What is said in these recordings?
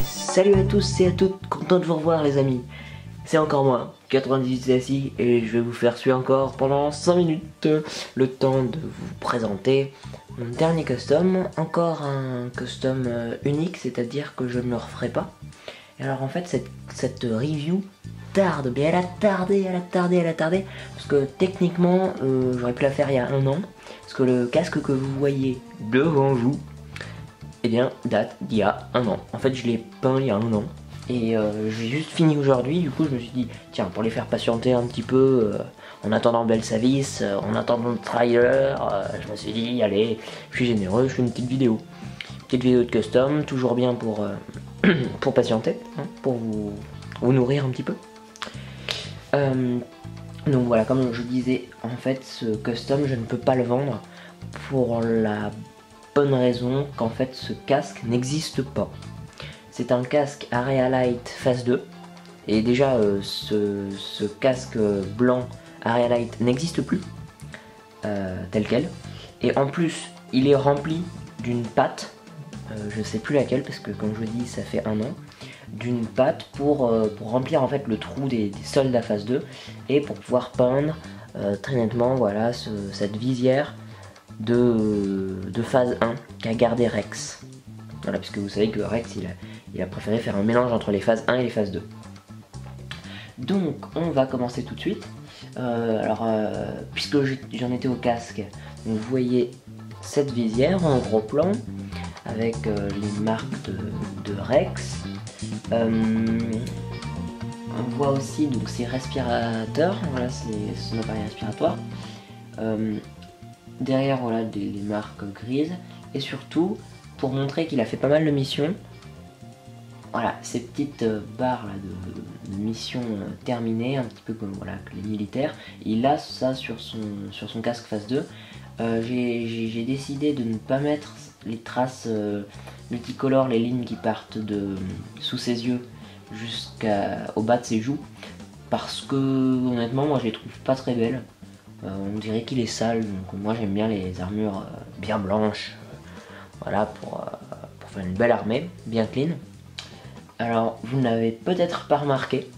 Salut à tous et à toutes, content de vous revoir les amis. C'est encore moi, 98 ici, et je vais vous faire suivre encore pendant 5 minutes le temps de vous présenter mon dernier custom. Encore un custom unique, c'est-à-dire que je ne le referai pas. Et alors en fait cette review tarde, mais elle a tardé, parce que techniquement j'aurais pu la faire il y a un an, parce que le casque que vous voyez devant vous, eh bien, date d'il y a un an. En fait, je l'ai peint il y a un an. Et j'ai juste fini aujourd'hui. Du coup, je me suis dit, tiens, pour les faire patienter un petit peu, en attendant Belle Savis, en attendant le trailer, je me suis dit, allez, je suis généreux, je fais une petite vidéo. Petite vidéo de custom, toujours bien pour, pour patienter, hein, pour vous nourrir un petit peu. Donc voilà, comme je disais, en fait, ce custom, je ne peux pas le vendre pour la bonne raison qu'en fait ce casque n'existe pas. C'est un casque Area Light Phase 2 et déjà ce casque blanc Area Light n'existe plus tel quel, et en plus il est rempli d'une patte, je sais plus laquelle parce que comme je vous dis ça fait un an, d'une patte pour remplir en fait le trou des sols de la phase 2 et pour pouvoir peindre très nettement, voilà, cette visière de phase 1 qu'a gardé Rex. Voilà, puisque vous savez que Rex il a préféré faire un mélange entre les phases 1 et les phases 2. Donc on va commencer tout de suite. Puisque j'en étais au casque, donc vous voyez cette visière en gros plan avec les marques de Rex. On voit aussi donc ses respirateurs, voilà, c'est son appareil respiratoire. Derrière, voilà, les marques grises, et surtout pour montrer qu'il a fait pas mal de missions, voilà, ces petites barres là de missions terminées, un petit peu comme voilà que les militaires. Il a ça sur son casque phase 2. J'ai décidé de ne pas mettre les traces multicolores, les lignes qui partent sous ses yeux jusqu'au bas de ses joues, parce que honnêtement moi je les trouve pas très belles. On dirait qu'il est sale, donc moi j'aime bien les armures bien blanches, voilà, pour faire une belle armée, bien clean. Alors vous n'avez peut-être pas remarqué,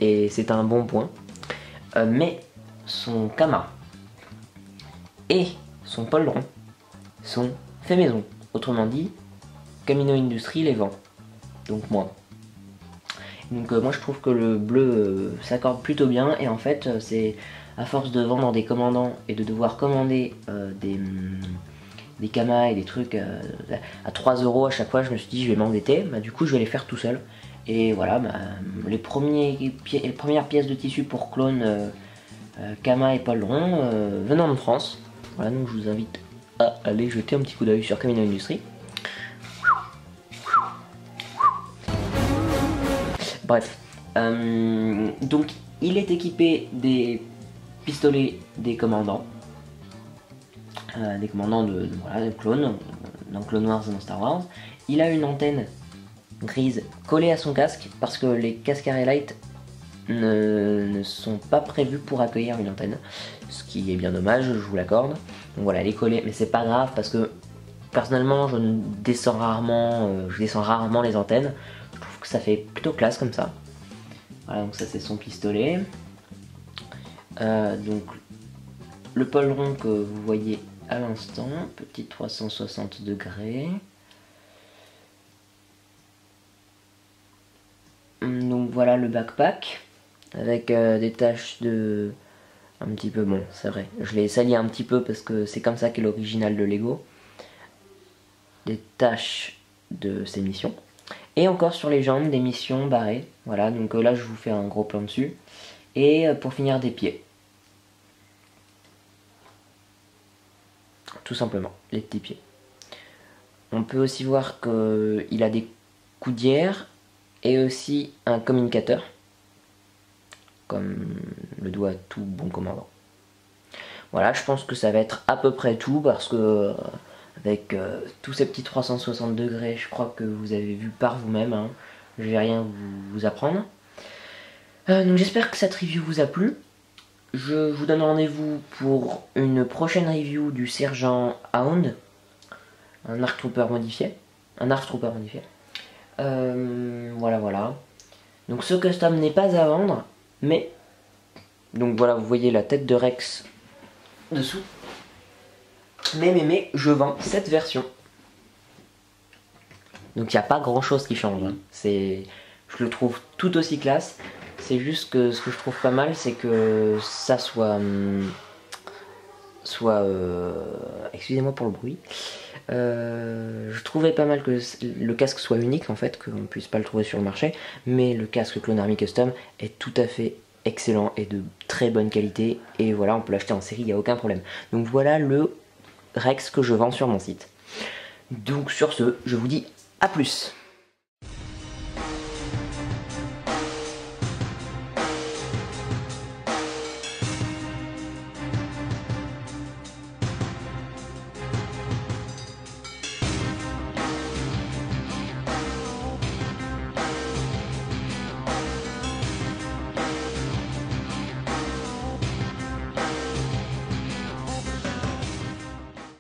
et c'est un bon point, mais son Kama et son poleron sont faits maison, autrement dit, Camino Industries les vend, donc moi. Donc moi je trouve que le bleu s'accorde plutôt bien, et en fait c'est à force de vendre des commandants et de devoir commander des kamas et des trucs à 3 € à chaque fois, je me suis dit je vais m'embêter, bah, du coup je vais les faire tout seul. Et voilà, bah, les premières pièces de tissu pour clone Kama et poleron venant de France. Voilà, donc je vous invite à aller jeter un petit coup d'œil sur Camino Industries. Bref, donc il est équipé des pistolets des commandants voilà, de clones, dans Clone Wars et dans Star Wars. Il a une antenne grise collée à son casque, parce que les casques Area Light ne sont pas prévus pour accueillir une antenne, ce qui est bien dommage, je vous l'accorde. Donc voilà, elle est collée, mais c'est pas grave, parce que personnellement je descends rarement les antennes. Je trouve que ça fait plutôt classe comme ça. Voilà, donc ça c'est son pistolet. Donc le poleron que vous voyez à l'instant, petit 360 degrés. Donc voilà le backpack avec des taches de... un petit peu, bon c'est vrai, je l'ai sali un petit peu parce que c'est comme ça qu'est l'original de Lego. Des taches de ses missions. Et encore sur les jambes, des missions barrées. Voilà, donc là je vous fais un gros plan dessus. Et pour finir, des pieds. Tout simplement, les petits pieds. On peut aussi voir qu'il a des coudières et aussi un communicateur, comme le doit tout bon commandant. Voilà, je pense que ça va être à peu près tout, parce que avec tous ces petits 360 degrés, je crois que vous avez vu par vous-même, hein. Je vais rien vous apprendre. Donc j'espère que cette review vous a plu. je vous donne rendez-vous pour une prochaine review du Sergent Hound, un Arc Trooper modifié. Voilà. Donc ce custom n'est pas à vendre, mais donc voilà, vous voyez la tête de Rex dessous. Mais je vends cette version. Donc il n'y a pas grand chose qui change. Hein. Je le trouve tout aussi classe. C'est juste que ce que je trouve pas mal, c'est que ça soit excusez-moi pour le bruit. Je trouvais pas mal que le casque soit unique en fait, qu'on ne puisse pas le trouver sur le marché, mais le casque Clone Army Custom est tout à fait excellent et de très bonne qualité, et voilà, on peut l'acheter en série, il n'y a aucun problème. Donc voilà le Rex que je vends sur mon site. Donc sur ce, je vous dis à plus.